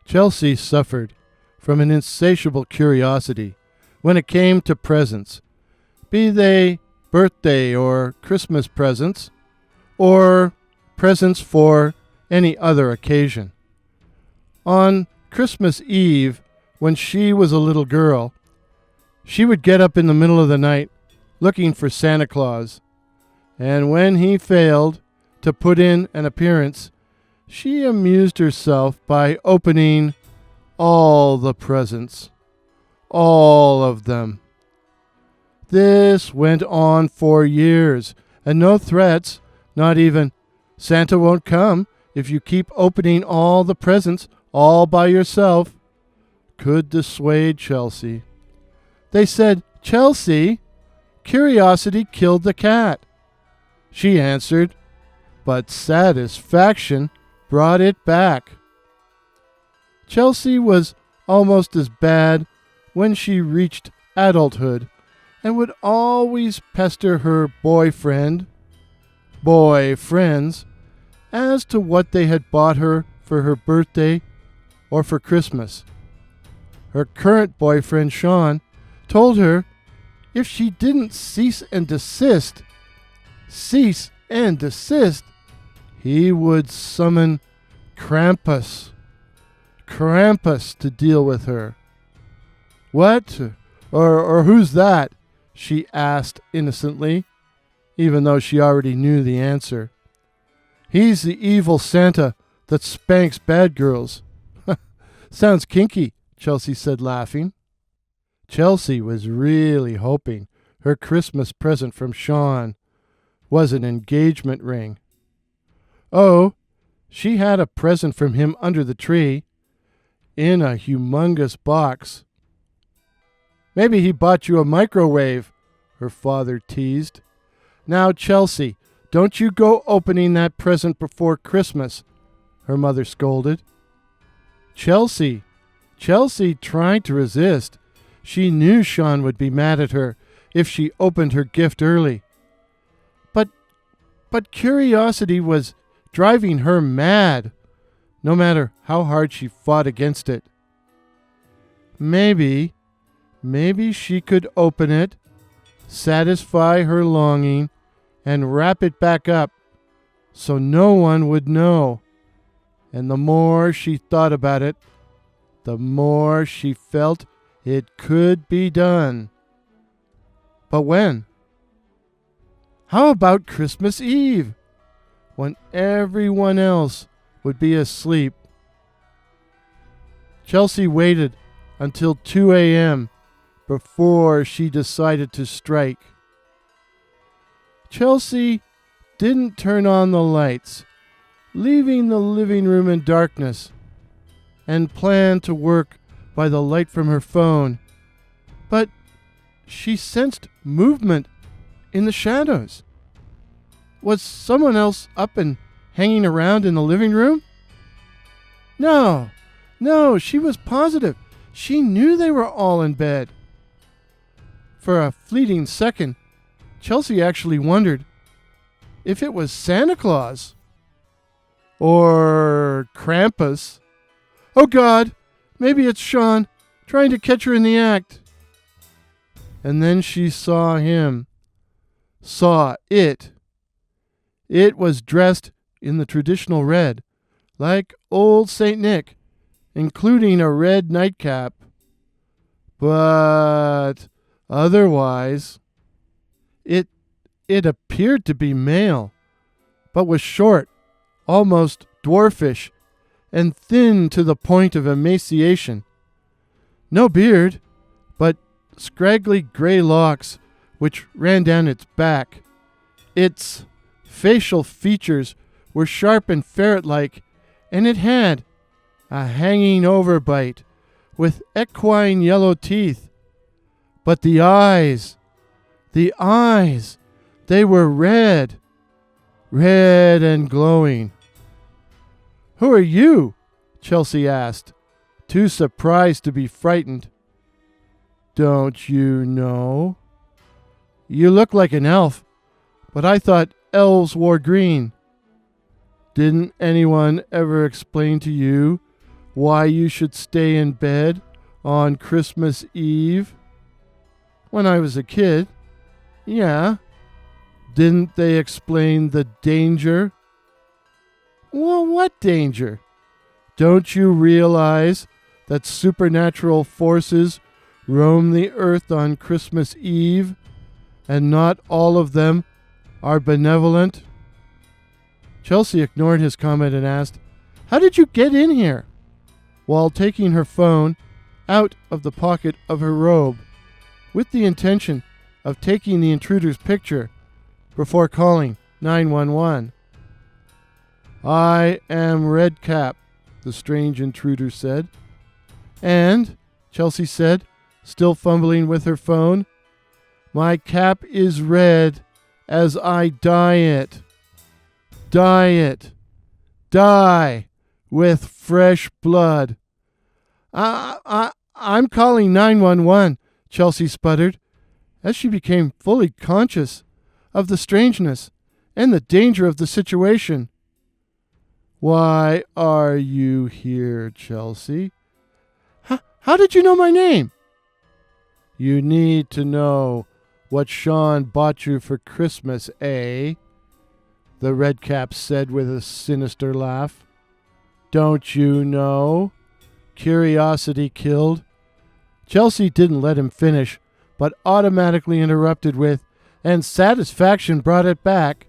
Chelsea suffered from an insatiable curiosity when it came to presents, be they birthday or Christmas presents, or presents for any other occasion. On Christmas Eve, when she was a little girl, she would get up in the middle of the night looking for Santa Claus, and when he failed to put in an appearance, she amused herself by opening all the presents, all of them. This went on for years, and no threats, not even, "Santa won't come if you keep opening all the presents all by yourself," could dissuade Chelsea. They said, "Chelsea, curiosity killed the cat." She answered, "But satisfaction brought it back." Chelsea was almost as bad when she reached adulthood, and would always pester her boyfriends, as to what they had bought her for her birthday or for Christmas. Her current boyfriend, Sean, told her if she didn't cease and desist, he would summon Krampus to deal with her. "What? Or who's that?" she asked innocently, even though she already knew the answer. "He's the evil Santa that spanks bad girls." "Sounds kinky," Chelsea said, laughing. Chelsea was really hoping her Christmas present from Sean was an engagement ring. Oh, she had a present from him under the tree, in a humongous box. "Maybe he bought you a microwave," her father teased. "Now, Chelsea, don't you go opening that present before Christmas," her mother scolded. Chelsea tried to resist. She knew Sean would be mad at her if she opened her gift early. But curiosity was driving her mad, no matter how hard she fought against it. Maybe she could open it, satisfy her longing, and wrap it back up so no one would know. And the more she thought about it, the more she felt it could be done. But when? How about Christmas Eve, when everyone else would be asleep? Chelsea waited until 2 a.m. before she decided to strike. Chelsea didn't turn on the lights, leaving the living room in darkness, and planned to work by the light from her phone. But she sensed movement in the shadows. Was someone else up and hanging around in the living room? No, she was positive. She knew they were all in bed. For a fleeting second, Chelsea actually wondered if it was Santa Claus or Krampus. Oh God, maybe it's Sean trying to catch her in the act. And then she saw him. Saw it. It was dressed in the traditional red, like old St. Nick, including a red nightcap. But otherwise, it appeared to be male, but was short, almost dwarfish, and thin to the point of emaciation. No beard, but scraggly gray locks which ran down its back. Its facial features were sharp and ferret-like, and it had a hanging overbite with equine yellow teeth. But the eyes, they were red and glowing. "Who are you?" Chelsea asked, too surprised to be frightened. "Don't you know? You look like an elf, but I thought elves wore green. Didn't anyone ever explain to you why you should stay in bed on Christmas Eve? When I was a kid, yeah. Didn't they explain the danger? Well, what danger? Don't you realize that supernatural forces roam the earth on Christmas Eve, and not all of them are benevolent? Chelsea ignored his comment and asked, "How did you get in here?" while taking her phone out of the pocket of her robe, with the intention of taking the intruder's picture before calling 911. "I am Redcap," the strange intruder said. "And," Chelsea said, still fumbling with her phone, "my cap is red as I dye it. Dye it. Dye with fresh blood." I'm calling 911, Chelsea sputtered, as she became fully conscious of the strangeness and the danger of the situation. "Why are you here, Chelsea?" How did you know my name?" "You need to know what Sean bought you for Christmas, eh?" the Redcaps said with a sinister laugh. "Don't you know? Curiosity killed." Chelsea didn't let him finish, but automatically interrupted with, "And satisfaction brought it back,"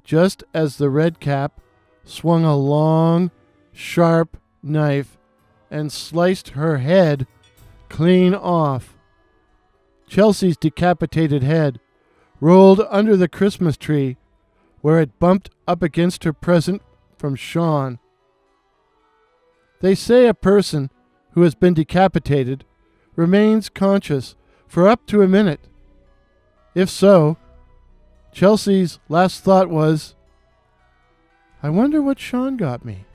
just as the Redcap swung a long, sharp knife and sliced her head clean off. Chelsea's decapitated head rolled under the Christmas tree, where it bumped up against her present from Sean. They say a person who has been decapitated remains conscious for up to a minute. If so, Chelsea's last thought was, "I wonder what Sean got me."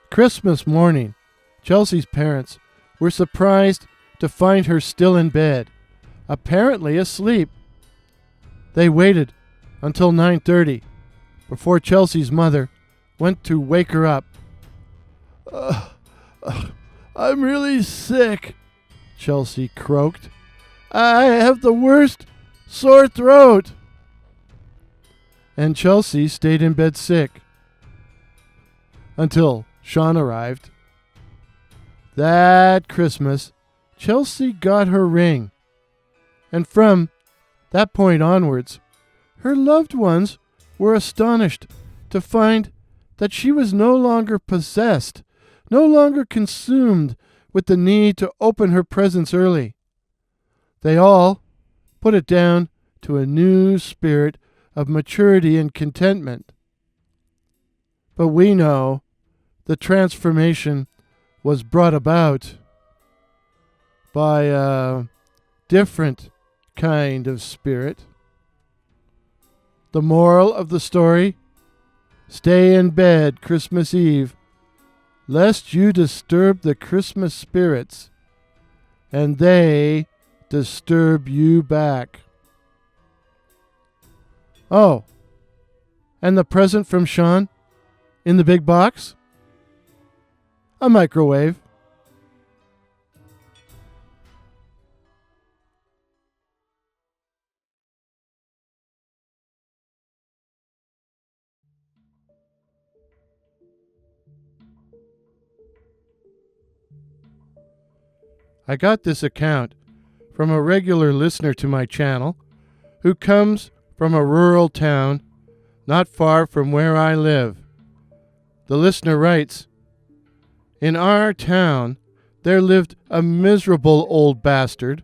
Christmas morning, Chelsea's parents were surprised to find her still in bed, apparently asleep. They waited until 9:30 before Chelsea's mother went to wake her up. I'm really sick," Chelsea croaked. "I have the worst sore throat." And Chelsea stayed in bed sick until Sean arrived. That Christmas, Chelsea got her ring, and from that point onwards, her loved ones were astonished to find that she was no longer possessed, no longer consumed with the need to open her presents early. They all put it down to a new spirit of maturity and contentment. But we know the transformation was brought about by a different kind of spirit. The moral of the story: stay in bed Christmas Eve, lest you disturb the Christmas spirits, and they disturb you back. Oh, and the present from Sean in the big box? A microwave. I got this account from a regular listener to my channel who comes from a rural town not far from where I live. The listener writes, "In our town there lived a miserable old bastard,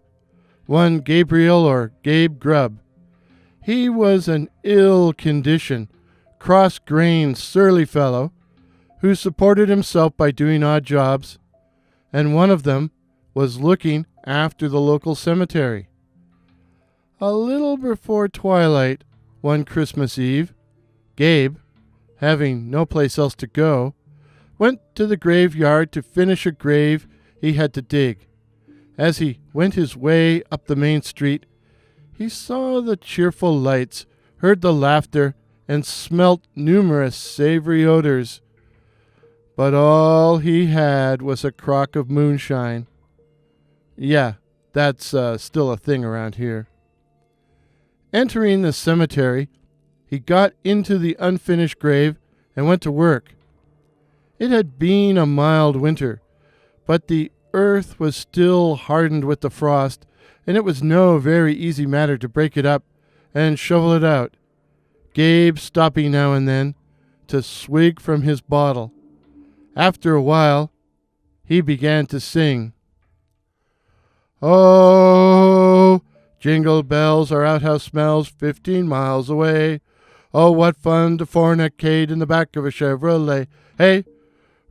one Gabriel or Gabe Grubb. He was an ill-conditioned, cross-grained, surly fellow who supported himself by doing odd jobs, and one of them was looking after the local cemetery. A little before twilight one Christmas Eve, Gabe, having no place else to go, went to the graveyard to finish a grave he had to dig. As he went his way up the main street, he saw the cheerful lights, heard the laughter, and smelt numerous savory odors. But all he had was a crock of moonshine. Yeah, that's still a thing around here. Entering the cemetery, he got into the unfinished grave and went to work. It had been a mild winter, but the earth was still hardened with the frost, and it was no very easy matter to break it up and shovel it out, Gabe stopping now and then to swig from his bottle. After a while, he began to sing. Oh, jingle bells, our outhouse smells 15 miles away. Oh, what fun to fornicate in the back of a Chevrolet. Hey,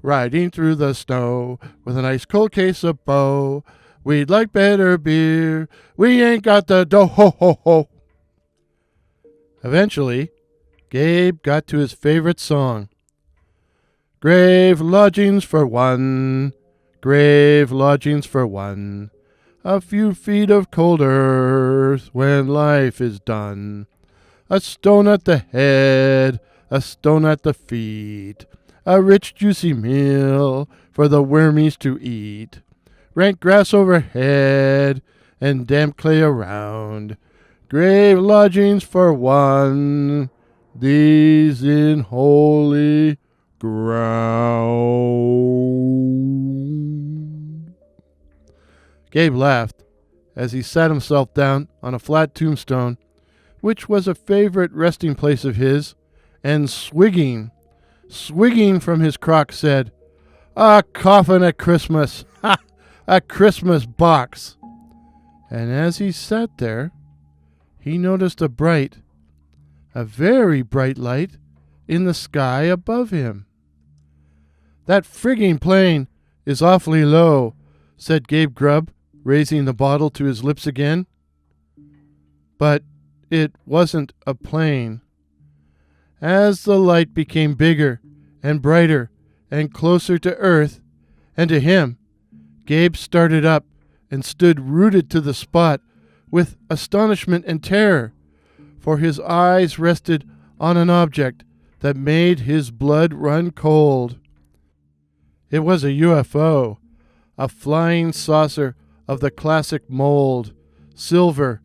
riding through the snow with a nice cold case of beau. We'd like better beer. We ain't got the dough. Ho, ho, ho. Eventually, Gabe got to his favorite song. Grave lodgings for one, grave lodgings for one. A few feet of cold earth when life is done. A stone at the head, a stone at the feet. A rich juicy meal for the wormies to eat. Rank grass overhead and damp clay around. Grave lodgings for one, these in holy ground. Gabe laughed as he sat himself down on a flat tombstone, which was a favorite resting place of his, and swigging from his crock, said, "A coffin at Christmas! Ha! A Christmas box!" And as he sat there, he noticed a very bright light in the sky above him. "That frigging plane is awfully low," said Gabe Grubb, raising the bottle to his lips again. But it wasn't a plane. As the light became bigger and brighter and closer to Earth and to him, Gabe started up and stood rooted to the spot with astonishment and terror, for his eyes rested on an object that made his blood run cold. It was a UFO, a flying saucer of the classic mold, silver,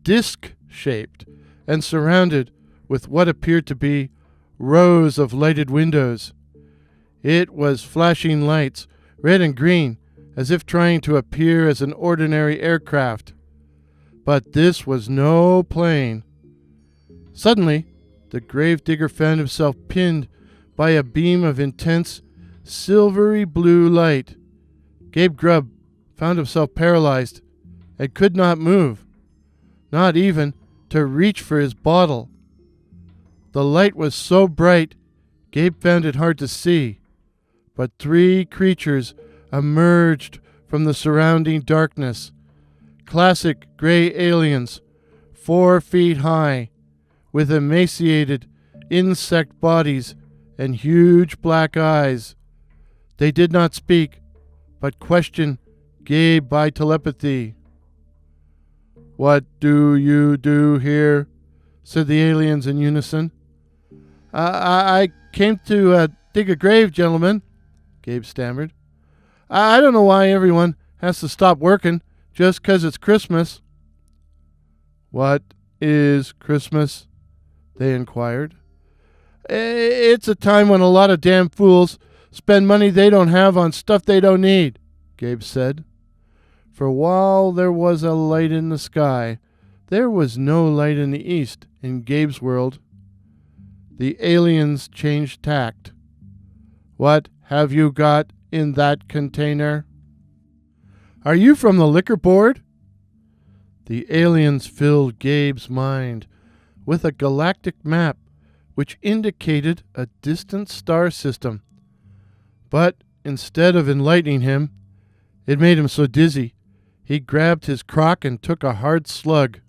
disc-shaped, and surrounded with what appeared to be rows of lighted windows. It was flashing lights, red and green, as if trying to appear as an ordinary aircraft. But this was no plane. Suddenly, the gravedigger found himself pinned by a beam of intense, silvery blue light. Gabe Grubb found himself paralyzed and could not move, not even to reach for his bottle. The light was so bright, Gabe found it hard to see, but 3 creatures emerged from the surrounding darkness. Classic gray aliens, 4 feet high, with emaciated insect bodies and huge black eyes. They did not speak, but questioned Gabe by telepathy. "What do you do here?" said the aliens in unison. I came to dig a grave, gentlemen," Gabe stammered. I don't know why everyone has to stop working just 'cause it's Christmas." "What is Christmas?" they inquired. It's a time when a lot of damn fools spend money they don't have on stuff they don't need," Gabe said. For while there was a light in the sky, there was no light in the east in Gabe's world. The aliens changed tact. "What have you got in that container?" "Are you from the liquor board?" The aliens filled Gabe's mind with a galactic map which indicated a distant star system. But instead of enlightening him, it made him so dizzy, he grabbed his crock and took a hard slug.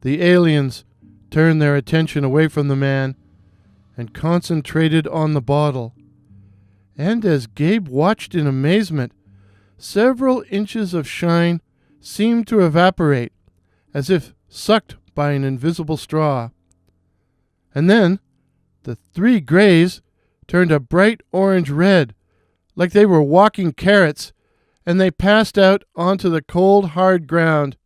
The aliens turned their attention away from the man and concentrated on the bottle. And as Gabe watched in amazement, several inches of shine seemed to evaporate, as if sucked by an invisible straw. And then the 3 grays turned a bright orange red, like they were walking carrots, and they passed out onto the cold, hard ground,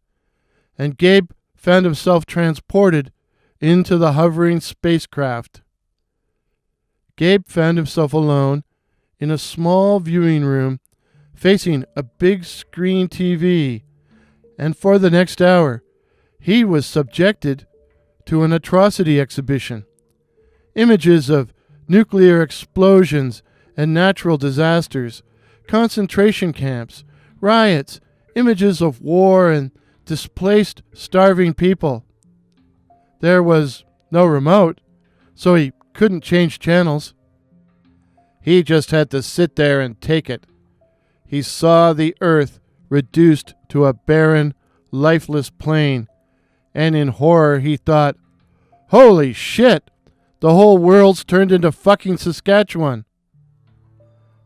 and Gabe found himself transported into the hovering spacecraft. Gabe found himself alone in a small viewing room facing a big screen TV, and for the next hour he was subjected to an atrocity exhibition. Images of nuclear explosions and natural disasters, concentration camps, riots, images of war and displaced, starving people. There was no remote, so he couldn't change channels. He just had to sit there and take it. He saw the earth reduced to a barren, lifeless plain, and in horror he thought, "Holy shit! The whole world's turned into fucking Saskatchewan."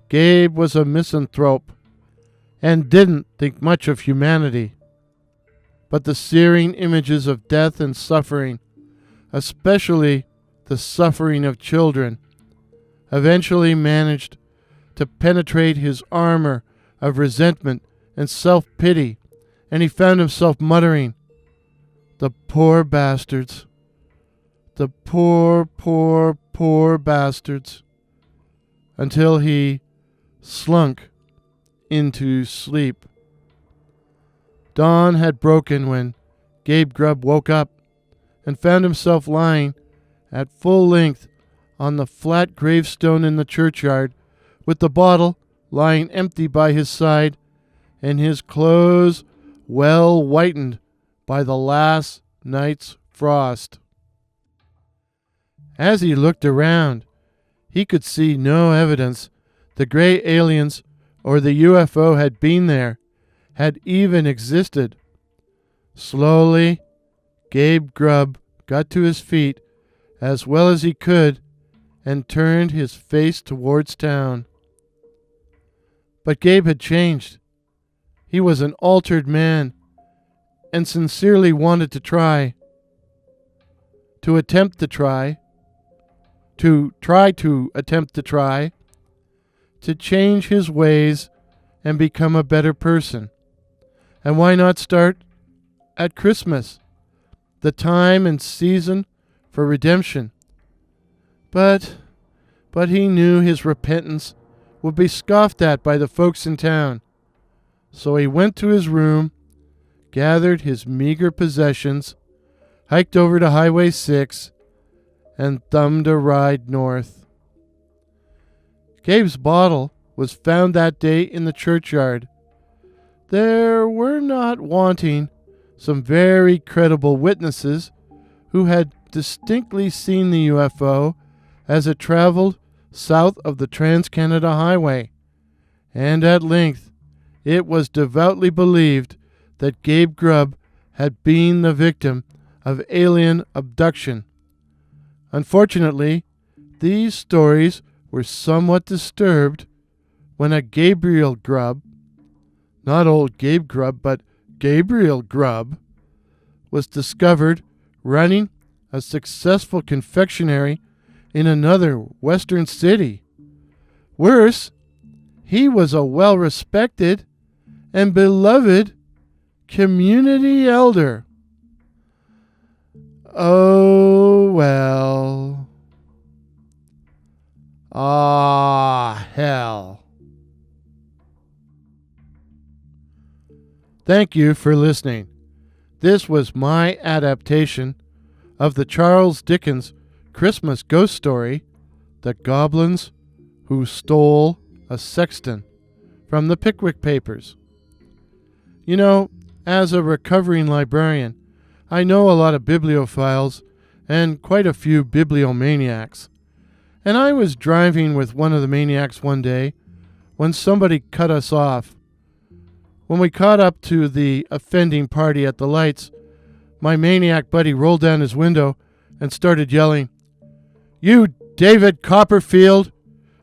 Gabe was a misanthrope and didn't think much of humanity. But the searing images of death and suffering, especially the suffering of children, eventually managed to penetrate his armor of resentment and self-pity, and he found himself muttering, "The poor bastards. The poor, poor, poor bastards," until he slunk into sleep. Dawn had broken when Gabe Grubb woke up and found himself lying at full length on the flat gravestone in the churchyard, with the bottle lying empty by his side and his clothes well whitened by the last night's frost. As he looked around, he could see no evidence the gray aliens or the UFO had been there, had even existed. Slowly, Gabe Grubb got to his feet as well as he could and turned his face towards town. But Gabe had changed. He was an altered man and sincerely wanted to try. To attempt to try. To attempt to try. To change his ways and become a better person. And why not start at Christmas, the time and season for redemption? But he knew his repentance would be scoffed at by the folks in town. So he went to his room, gathered his meager possessions, hiked over to Highway 6, and thumbed a ride north. Gabe's bottle was found that day in the churchyard. There were not wanting some very credible witnesses who had distinctly seen the UFO as it traveled south of the Trans-Canada Highway, and at length it was devoutly believed that Gabe Grubb had been the victim of alien abduction. Unfortunately, these stories were somewhat disturbed when a Gabriel Grubb, not old Gabe Grubb, but Gabriel Grubb, was discovered running a successful confectionery in another western city. Worse, he was a well-respected and beloved community elder. Oh, well. Ah, hell. Thank you for listening. This was my adaptation of the Charles Dickens Christmas ghost story, The Goblins Who Stole a Sexton, from the Pickwick Papers. You know, as a recovering librarian, I know a lot of bibliophiles and quite a few bibliomaniacs. And I was driving with one of the maniacs one day when somebody cut us off. When we caught up to the offending party at the lights, my maniac buddy rolled down his window and started yelling, "You David Copperfield!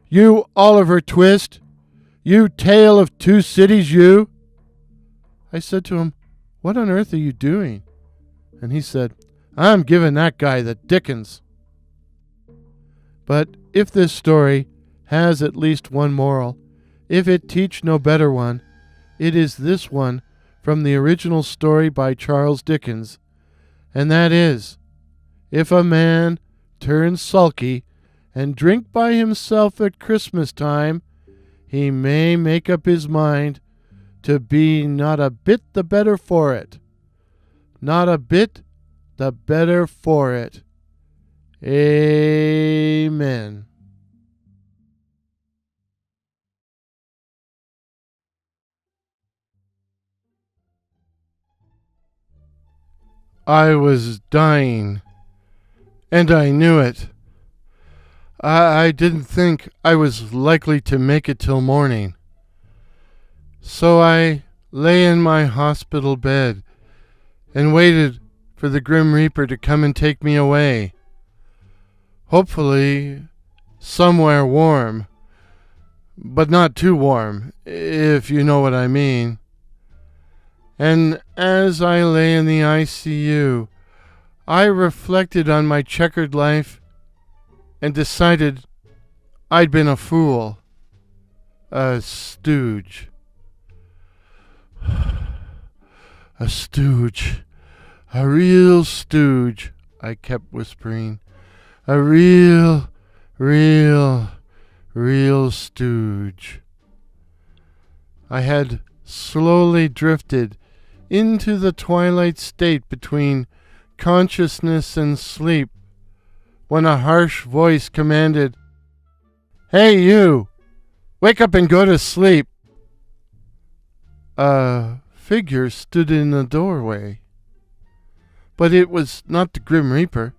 You Oliver Twist! You Tale of Two Cities, you!" I said to him, "What on earth are you doing?" And he said, "I'm giving that guy the Dickens." But if this story has at least one moral, if it teach no better one, it is this one from the original story by Charles Dickens, and that is, if a man turns sulky and drink by himself at Christmas time, he may make up his mind to be not a bit the better for it. Not a bit the better for it. Amen. I was dying, and I knew it. I didn't think I was likely to make it till morning. So I lay in my hospital bed and waited for the Grim Reaper to come and take me away. Hopefully, somewhere warm, but not too warm, if you know what I mean. And as I lay in the ICU, I reflected on my checkered life and decided I'd been a fool, a stooge. A stooge, a real stooge, I kept whispering. A real stooge. I had slowly drifted into the twilight state between consciousness and sleep when a harsh voice commanded, "Hey, you! Wake up and go to sleep!" A figure stood in the doorway. But it was not the Grim Reaper.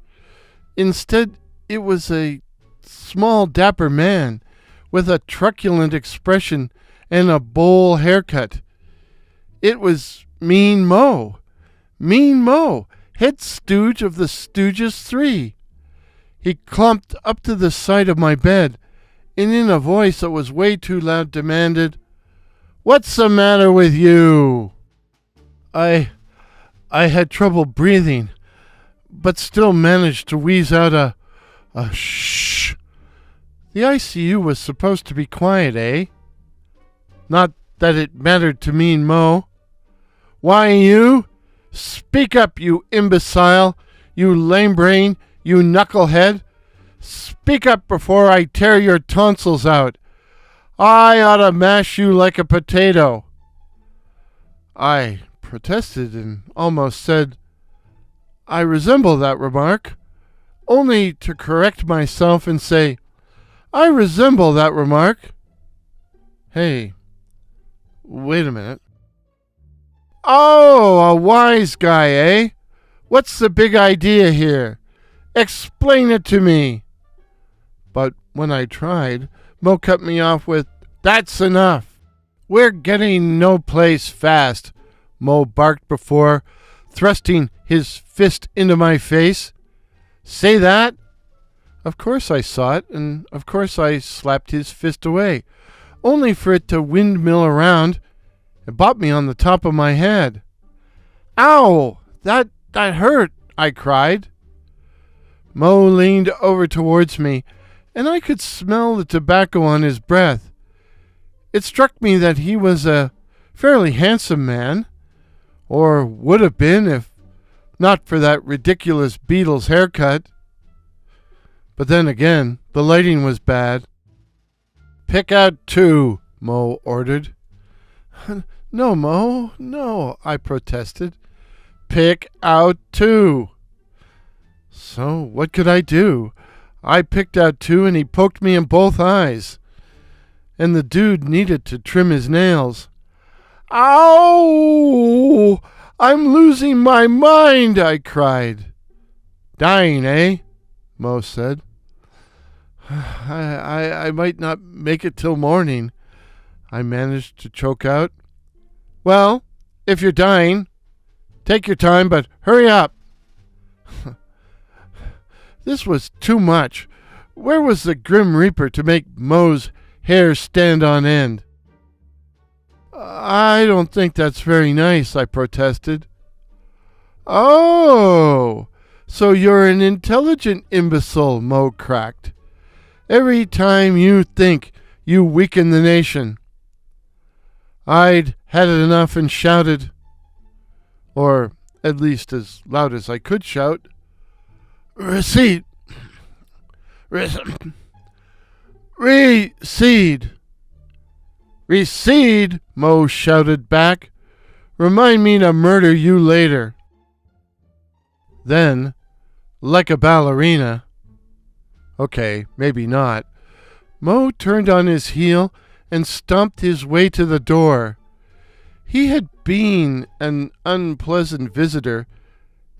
Instead, it was a small, dapper man with a truculent expression and a bowl haircut. It was Mean Mo, head stooge of the Stooges 3. He clumped up to the side of my bed, and in a voice that was way too loud demanded, "What's the matter with you?" I had trouble breathing, but still managed to wheeze out a shh. The ICU was supposed to be quiet, eh? Not that it mattered to Mean Mo. "Why, you? Speak up, you imbecile, you lame brain, you knucklehead. Speak up before I tear your tonsils out. I ought to mash you like a potato." I protested and almost said, "I resemble that remark," only to correct myself and say, "I resemble that remark." Hey, wait a minute. "Oh, a wise guy, eh? What's the big idea here? Explain it to me." But when I tried, Mo cut me off with, "That's enough. We're getting no place fast," Mo barked before thrusting his fist into my face. "Say that?" Of course I saw it, and of course I slapped his fist away, only for it to windmill around and bop me on the top of my head. "Ow! That hurt!" I cried. Mo leaned over towards me, and I could smell the tobacco on his breath. It struck me that he was a fairly handsome man, or would have been if not for that ridiculous Beatles haircut. But then again, the lighting was bad. "Pick out 2, Mo ordered. "No, Mo, no," I protested. "Pick out 2. So what could I do? I picked out 2 and he poked me in both eyes. And the dude needed to trim his nails. "Ow! I'm losing my mind," I cried. "Dying, eh?" Mo said. I might not make it till morning," I managed to choke out. "Well, if you're dying, take your time, but hurry up." This was too much. Where was the Grim Reaper to make Mo's hair stand on end? "I don't think that's very nice," I protested. "Oh, so you're an intelligent imbecile," Mo cracked. Every time you think you weaken the nation. I'd had it enough and shouted, or at least as loud as I could shout, "Recede! Recede! Recede!" Mo shouted back. "Remind me to murder you later." Then, like a ballerina, okay, maybe not, Mo turned on his heel and stomped his way to the door. He had been an unpleasant visitor,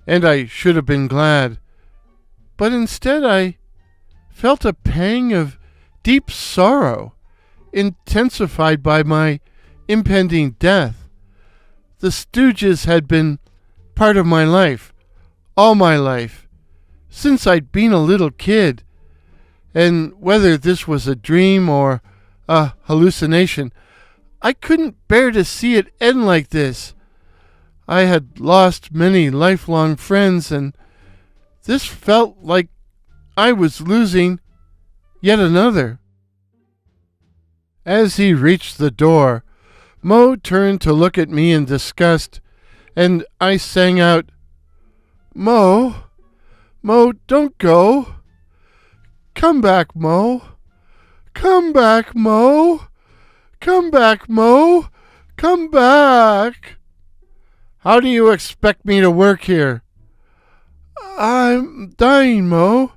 and I should have been glad. But instead I felt a pang of deep sorrow, intensified by my impending death. The Stooges had been part of my life, all my life, since I'd been a little kid. And whether this was a dream or a hallucination, I couldn't bear to see it end like this. I had lost many lifelong friends, and this felt like I was losing yet another. As he reached the door, Mo turned to look at me in disgust, and I sang out, Mo, don't go. Come back, Mo. Come back, Mo. Come back, Mo. Come back." "How do you expect me to work here?" "I'm dying, Mo.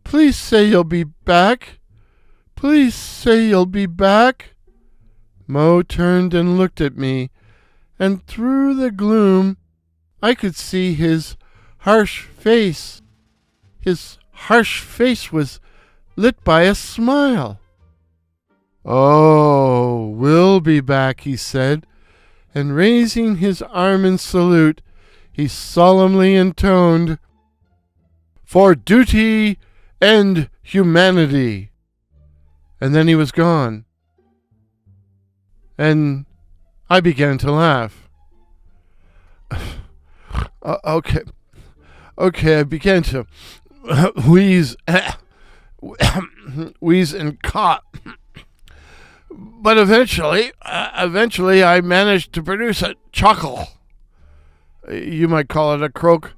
Please say you'll be back. Please say you'll be back." Mo turned and looked at me, and through the gloom I could see his harsh face. His harsh face was lit by a smile. "Oh, we'll be back," he said, and raising his arm in salute, he solemnly intoned, "For duty and humanity." And then he was gone. And I began to laugh. Okay, I began to wheeze and cough. But eventually I managed to produce a chuckle. You might call it a croak,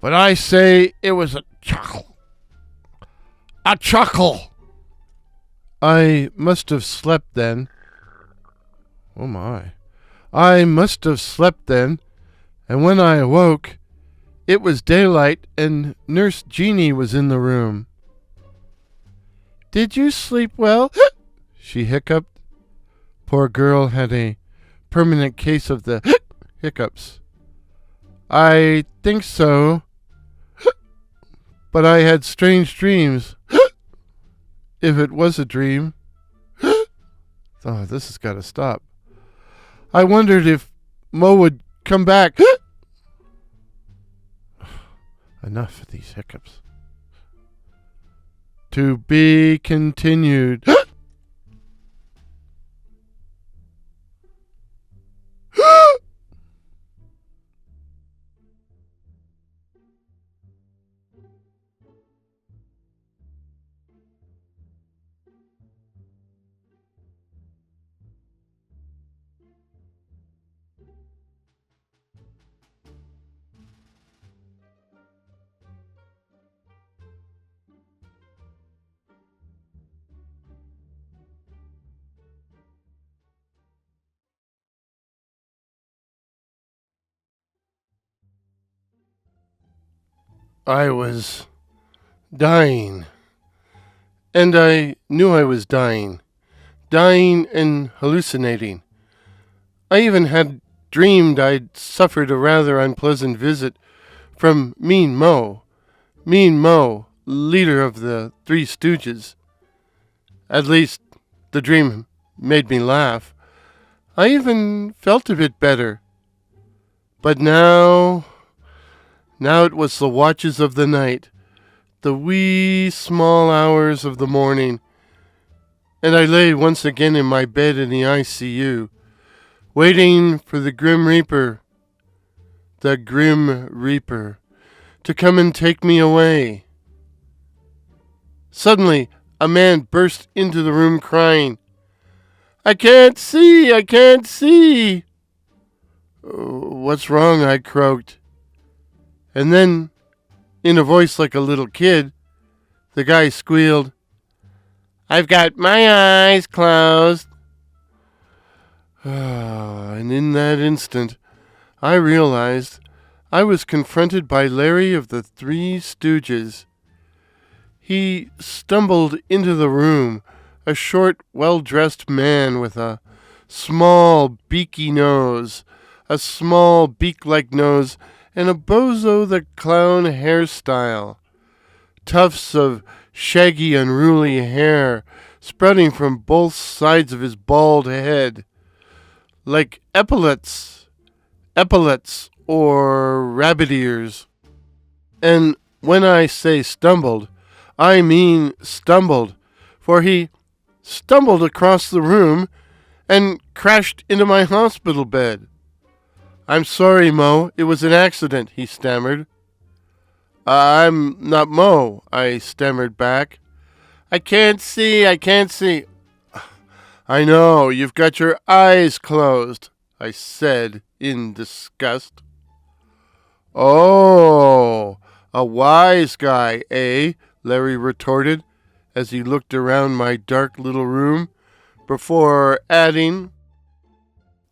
but I say it was a chuckle. A chuckle! I must have slept then. Oh my. I must have slept then, and when I awoke, it was daylight and Nurse Jeannie was in the room. "Did you sleep well?" she hiccuped. Poor girl had a permanent case of the hiccups. "I think so, but I had strange dreams. If it was a dream." Oh, this has got to stop. "I wondered if Mo would come back." Enough of these hiccups. To be continued. I was dying, and I knew I was dying and hallucinating. I even had dreamed I'd suffered a rather unpleasant visit from Mean Mo, leader of the Three Stooges. At least, the dream made me laugh. I even felt a bit better. But now it was the watches of the night, the wee small hours of the morning, and I lay once again in my bed in the ICU, waiting for the Grim Reaper, to come and take me away. Suddenly, a man burst into the room crying, "I can't see! I can't see!" "What's wrong?" I croaked. And then, in a voice like a little kid, the guy squealed, "I've got my eyes closed." And in that instant, I realized I was confronted by Larry of the Three Stooges. He stumbled into the room, a short, well-dressed man with a small, beaky nose, a small, beak-like nose, and a Bozo the Clown hairstyle. Tufts of shaggy, unruly hair sprouting from both sides of his bald head, like epaulets or rabbit ears. And when I say stumbled, I mean stumbled, for he stumbled across the room and crashed into my hospital bed. "I'm sorry, Mo, it was an accident," he stammered. "I'm not Mo," I stammered back. I can't see. "I know, you've got your eyes closed," I said in disgust. "Oh, a wise guy, eh?" Larry retorted as he looked around my dark little room before adding,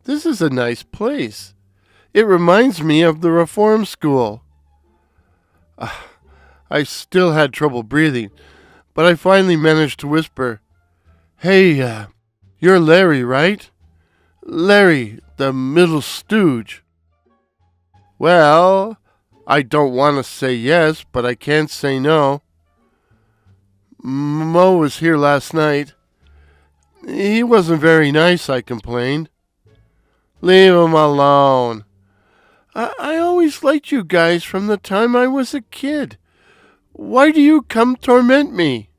"This is a nice place. It reminds me of the reform school." I still had trouble breathing, but I finally managed to whisper, "Hey, you're Larry, right? Larry, the middle stooge." "Well, I don't want to say yes, but I can't say no. Mo was here last night. He wasn't very nice," I complained. "Leave him alone. I always liked you guys from the time I was a kid. Why do you come torment me?"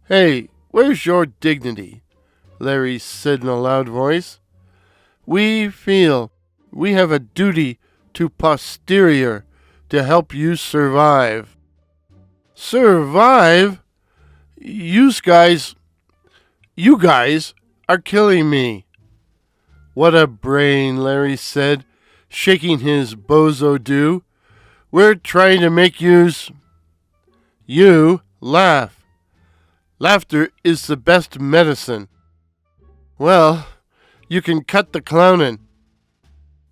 "Hey, where's your dignity?" Larry said in a loud voice. "We feel we have a duty to posterior to help you survive." "Survive? You guys are killing me." "What a brain," Larry said, shaking his bozo do. "We're trying to make you laugh. Laughter is the best medicine." "Well, you can cut the clownin'."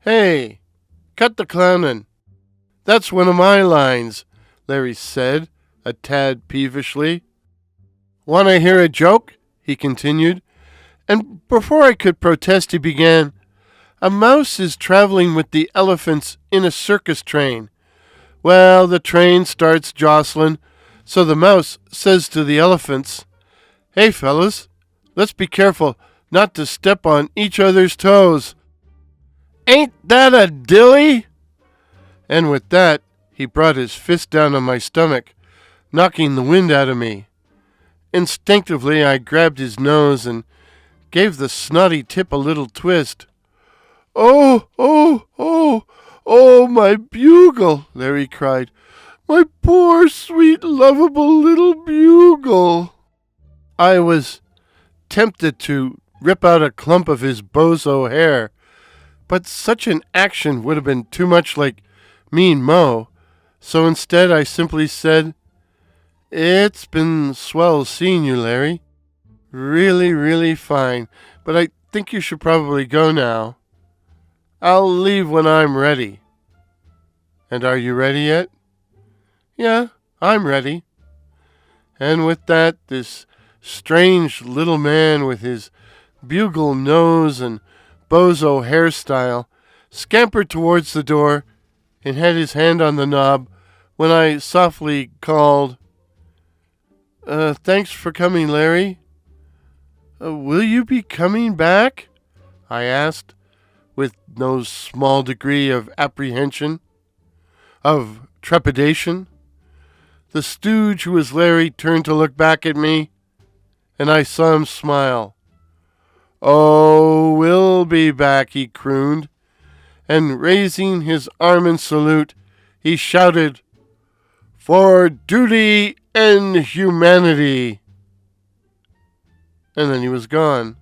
"Hey, cut the clownin'. That's one of my lines," Larry said, a tad peevishly. "Want to hear a joke?" he continued. And before I could protest, he began, "A mouse is traveling with the elephants in a circus train. Well, the train starts jostling, so the mouse says to the elephants, 'Hey, fellas, let's be careful not to step on each other's toes.' Ain't that a dilly?" And with that, he brought his fist down on my stomach, knocking the wind out of me. Instinctively, I grabbed his nose and gave the snotty tip a little twist. "Oh, my bugle," Larry cried. "My poor, sweet, lovable little bugle." I was tempted to rip out a clump of his bozo hair, but such an action would have been too much like Mean Mo, so instead I simply said, "It's been swell seeing you, Larry. Really, really fine, but I think you should probably go now. I'll leave when I'm ready." "And are you ready yet?" "Yeah, I'm ready." And with that, this strange little man with his bugle nose and bozo hairstyle scampered towards the door and had his hand on the knob when I softly called, "Thanks for coming, Larry." "Will you be coming back?" I asked, with no small degree of apprehension, of trepidation. The stooge who was Larry turned to look back at me, and I saw him smile. "Oh, we'll be back," he crooned, and raising his arm in salute, he shouted, "For duty and humanity." and then he was gone.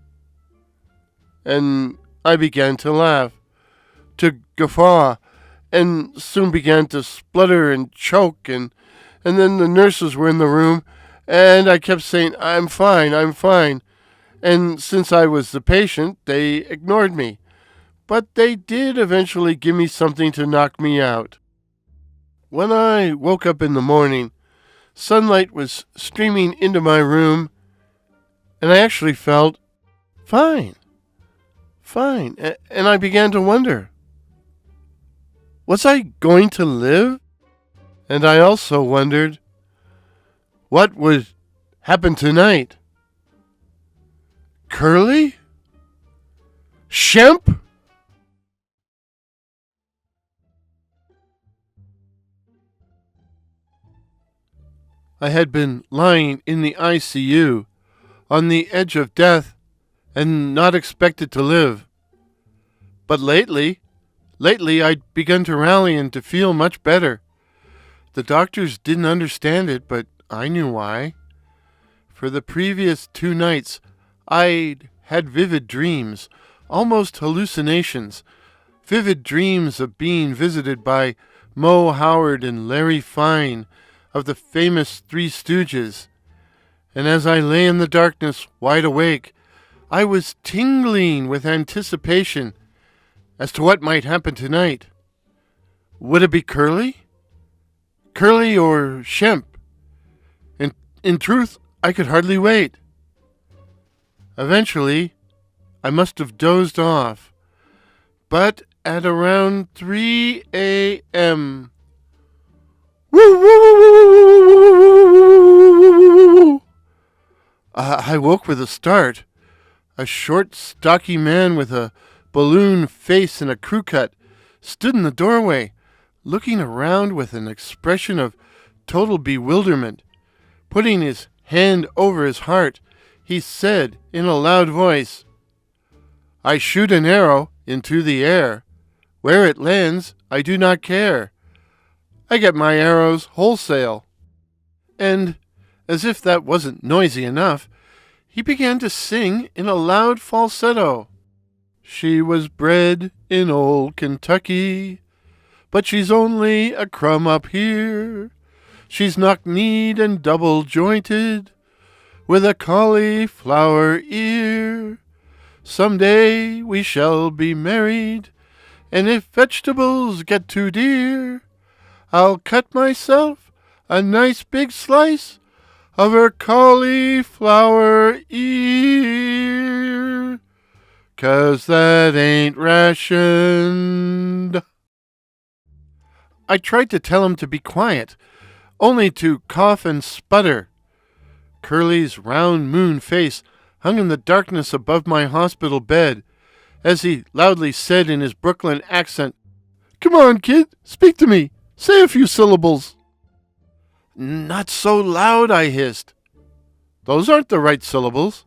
And I began to laugh, to guffaw, and soon began to splutter and choke, and then the nurses were in the room, and I kept saying, I'm fine, I'm fine. And since I was the patient, they ignored me. But they did eventually give me something to knock me out. When I woke up in the morning, sunlight was streaming into my room, and I actually felt fine. And I began to wonder, was I going to live? And I also wondered, what would happen tonight? Curly? Shemp? I had been lying in the ICU, on the edge of death, and not expected to live. But lately I'd begun to rally and to feel much better. The doctors didn't understand it, but I knew why. For the previous 2 nights, I'd had vivid dreams, almost hallucinations, vivid dreams of being visited by Moe Howard and Larry Fine of the famous Three Stooges. And as I lay in the darkness, wide awake, I was tingling with anticipation as to what might happen tonight. Would it be Curly? Curly or Shemp? In truth, I could hardly wait. Eventually, I must have dozed off, but at around 3 a.m., I woke with a start. A short, stocky man with a balloon face and a crew cut stood in the doorway, looking around with an expression of total bewilderment. Putting his hand over his heart, he said in a loud voice, I shoot an arrow into the air. Where it lands, I do not care. I get my arrows wholesale. And, as if that wasn't noisy enough, he began to sing in a loud falsetto. She was bred in old Kentucky, but she's only a crumb up here. She's knock-kneed and double-jointed, with a cauliflower ear. Someday we shall be married, and if vegetables get too dear, I'll cut myself a nice big slice of her cauliflower ear, 'cause that ain't rationed. I tried to tell him to be quiet, only to cough and sputter. Curly's round moon face hung in the darkness above my hospital bed, as he loudly said in his Brooklyn accent, Come on, kid, speak to me. Say a few syllables. Not so loud, I hissed. Those aren't the right syllables.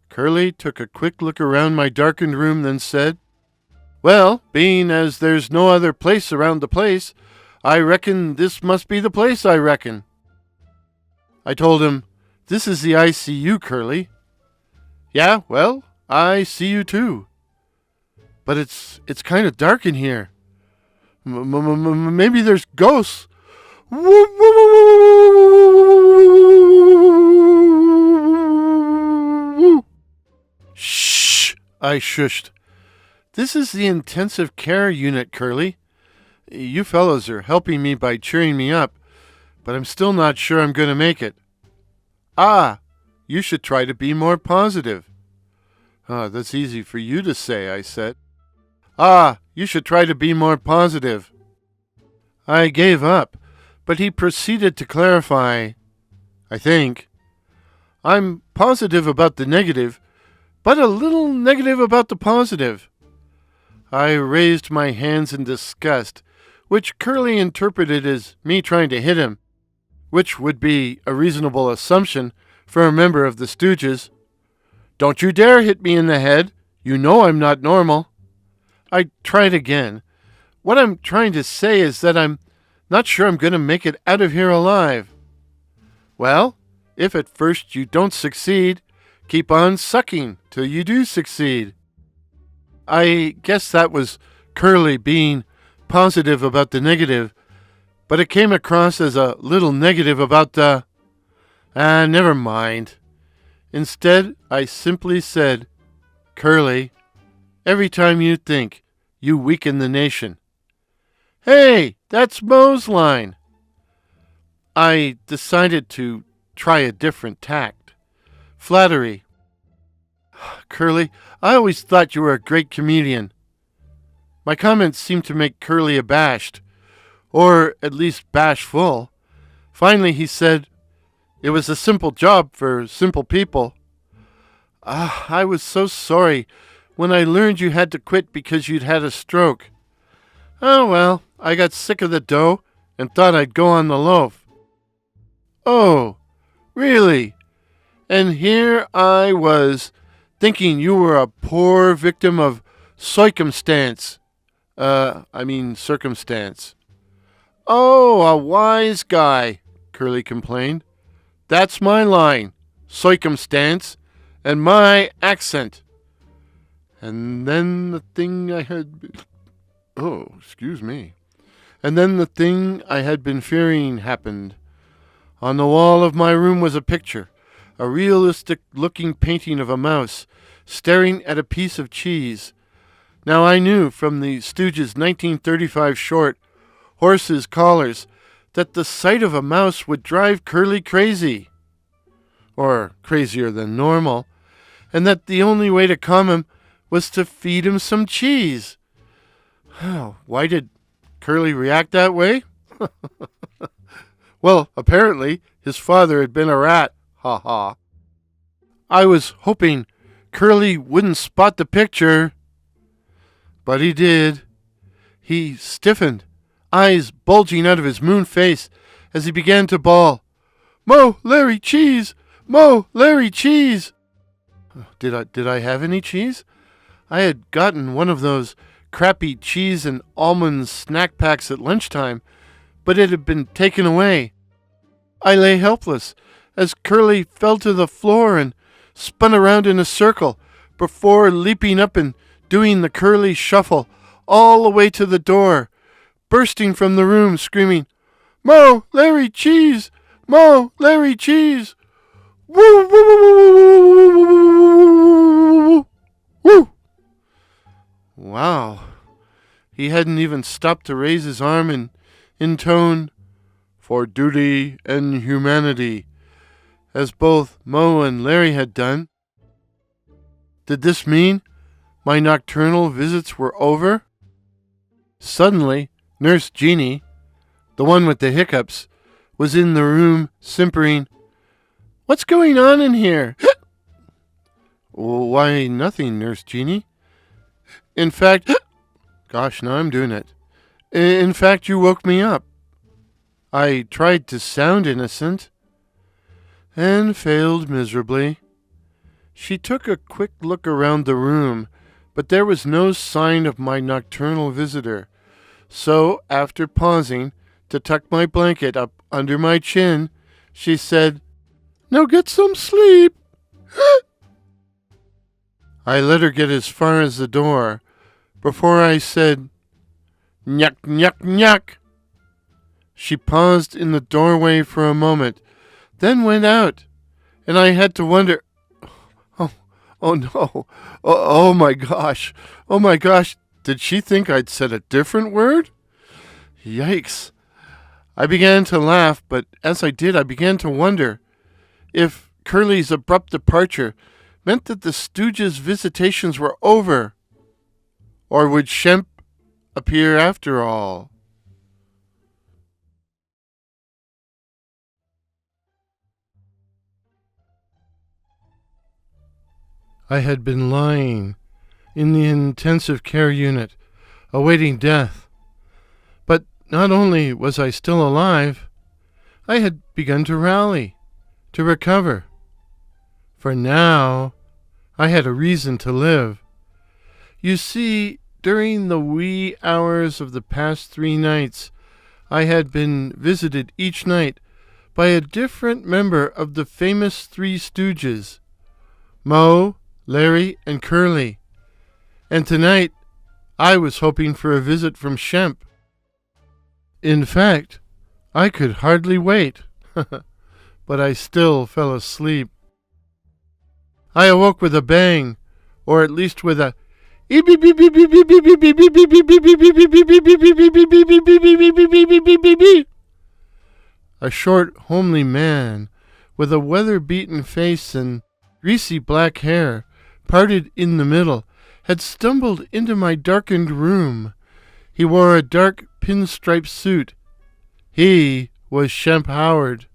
Curly took a quick look around my darkened room, then said, Well, being as there's no other place around the place, I reckon this must be the place, I reckon. I told him, This is the ICU, Curly. Yeah, well, I see you too. But it's kind of dark in here. Maybe there's ghosts. Shh, I shushed. This is the intensive care unit, Curly. You fellows are helping me by cheering me up, but I'm still not sure I'm going to make it. Ah, you should try to be more positive. That's easy for you to say, I said. Ah, you should try to be more positive. I gave up, but he proceeded to clarify, I think. I'm positive about the negative, but a little negative about the positive. I raised my hands in disgust, which Curly interpreted as me trying to hit him, which would be a reasonable assumption for a member of the Stooges. Don't you dare hit me in the head. You know I'm not normal. I tried again. What I'm trying to say is that I'm not sure I'm going to make it out of here alive. Well, if at first you don't succeed, Keep on sucking till you do succeed. I guess that was Curly being positive about the negative, but it came across as a little negative about the... never mind. Instead, I simply said, Curly, every time you think, you weaken the nation. Hey, that's Moe's line. I decided to try a different tact. Flattery. Curly, I always thought you were a great comedian. My comments seemed to make Curly abashed, or at least bashful. Finally, he said, it was a simple job for simple people. I was so sorry when I learned you had to quit because you'd had a stroke. Oh, well, I got sick of the dough and thought I'd go on the loaf. Oh, really? And here I was, thinking you were a poor victim of circumstance. Circumstance. Oh, a wise guy, Curly complained. That's my line, circumstance, and my accent. And then the thing I had been fearing happened. On the wall of my room was a picture, a realistic-looking painting of a mouse staring at a piece of cheese. Now I knew from the Stooges' 1935 short, Horses' Collars, that the sight of a mouse would drive Curly crazy, or crazier than normal, and that the only way to calm him was to feed him some cheese. Why did Curly react that way? Well, apparently his father had been a rat. Ha ha. I was hoping Curly wouldn't spot the picture, but he did. He stiffened, eyes bulging out of his moon face as he began to bawl, Mo, Larry, cheese! Mo, Larry, cheese! Did I have any cheese? I had gotten one of those crappy cheese and almond snack packs at lunchtime, but it had been taken away. I lay helpless as Curly fell to the floor and spun around in a circle before leaping up and doing the Curly shuffle all the way to the door, bursting from the room screaming, Mo, Larry, cheese! Mo, Larry, cheese! Woo, woo, woo, woo, woo, woo, woo. Wow. He hadn't even stopped to raise his arm and intone, for duty and humanity, as both Mo and Larry had done. Did this mean my nocturnal visits were over? Suddenly, Nurse Jeannie, the one with the hiccups, was in the room simpering, What's going on in here? Why, nothing, Nurse Jeannie. In fact, gosh, now I'm doing it. In fact, you woke me up. I tried to sound innocent and failed miserably. She took a quick look around the room, but there was no sign of my nocturnal visitor. So, after pausing to tuck my blanket up under my chin, she said, Now get some sleep. I let her get as far as the door before I said, Nyuk, nyuk, nyuk. She paused in the doorway for a moment, then went out, and I had to wonder, oh no, oh my gosh, did she think I'd said a different word? Yikes. I began to laugh, but as I did, I began to wonder if Curly's abrupt departure meant that the Stooges' visitations were over, or would Shemp appear after all? I had been lying in the intensive care unit, awaiting death. But not only was I still alive, I had begun to rally, to recover. For now, I had a reason to live. You see, during the wee hours of the past 3 nights, I had been visited each night by a different member of the famous Three Stooges, Mo, Larry, and Curly. And tonight, I was hoping for a visit from Shemp. In fact, I could hardly wait, but I still fell asleep. I awoke with a bang, or at least with a a short, homely man with a weather-beaten face and greasy black hair, parted in the middle, had stumbled into my darkened room. He wore a dark pinstripe suit. He was Shemp Howard.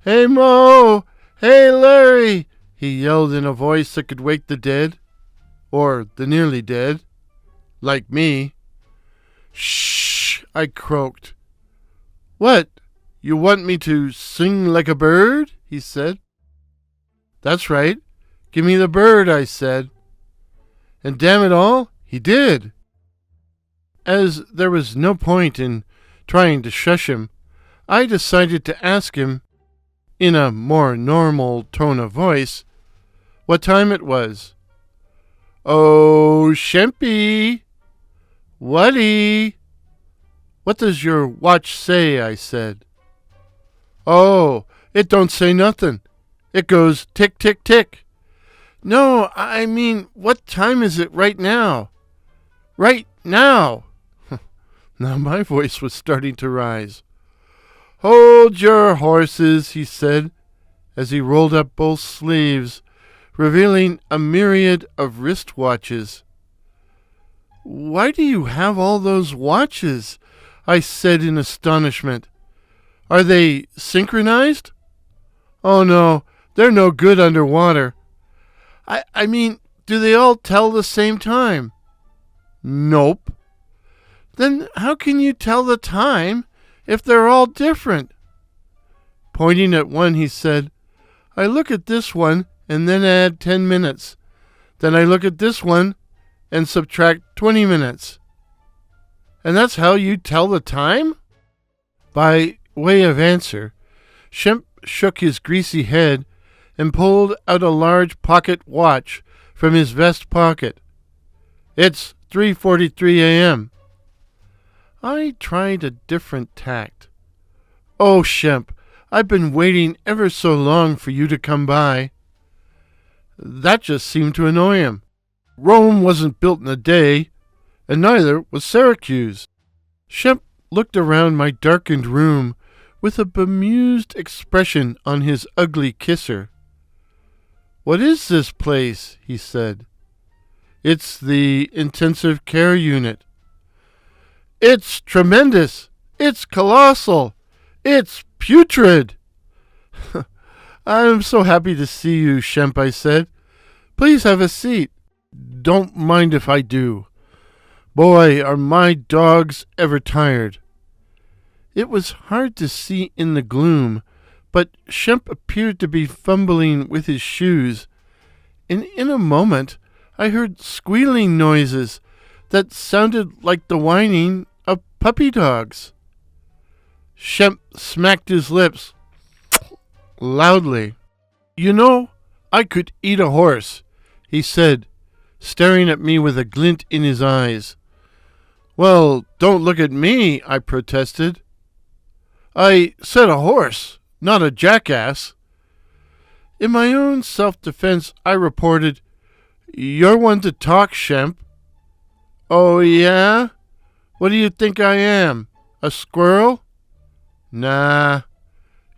"Hey, Mo! Hey, Larry!" he yelled in a voice that could wake the dead, or the nearly dead, like me. "Shh!" I croaked. "What? You want me to sing like a bird?" he said. "That's right. Give me the bird," I said. And damn it all, he did. As there was no point in trying to shush him, I decided to ask him, in a more normal tone of voice, what time it was. "Oh, Shempy! Whatty? What does your watch say?" I said. "Oh, it don't say nothing. It goes tick, tick, tick." "No, I mean, what time is it right now?" "Right now." Now my voice was starting to rise. "Hold your horses," he said, as he rolled up both sleeves, revealing a myriad of wristwatches. "Why do you have all those watches?" I said in astonishment. "Are they synchronized?" "Oh, no, they're no good underwater." I mean, do they all tell the same time?" "Nope." "Then how can you tell the time if they're all different?" Pointing at one, he said, "I look at this one and then add 10 minutes. Then I look at this one and subtract 20 minutes. And that's how you tell the time?" By way of answer, Shemp shook his greasy head and pulled out a large pocket watch from his vest pocket. "It's 3:43 a.m. I tried a different tact. "Oh, Shemp, I've been waiting ever so long for you to come by." That just seemed to annoy him. Rome wasn't built in a day, and neither was Syracuse. Shemp looked around my darkened room with a bemused expression on his ugly kisser. "What is this place?" he said. "It's the intensive care unit." "It's tremendous! It's colossal! It's putrid!" "I'm so happy to see you, Shemp," I said. "Please have a seat." "Don't mind if I do. Boy, are my dogs ever tired." It was hard to see in the gloom, but Shemp appeared to be fumbling with his shoes, and in a moment I heard squealing noises that sounded like the whining of puppy dogs. Shemp smacked his lips loudly. "You know, I could eat a horse," he said, staring at me with a glint in his eyes. "Well, don't look at me," I protested. "I said a horse, not a jackass." In my own self-defense, I reported, "You're one to talk, Shemp." "Oh, yeah? What do you think I am, a squirrel?" "Nah,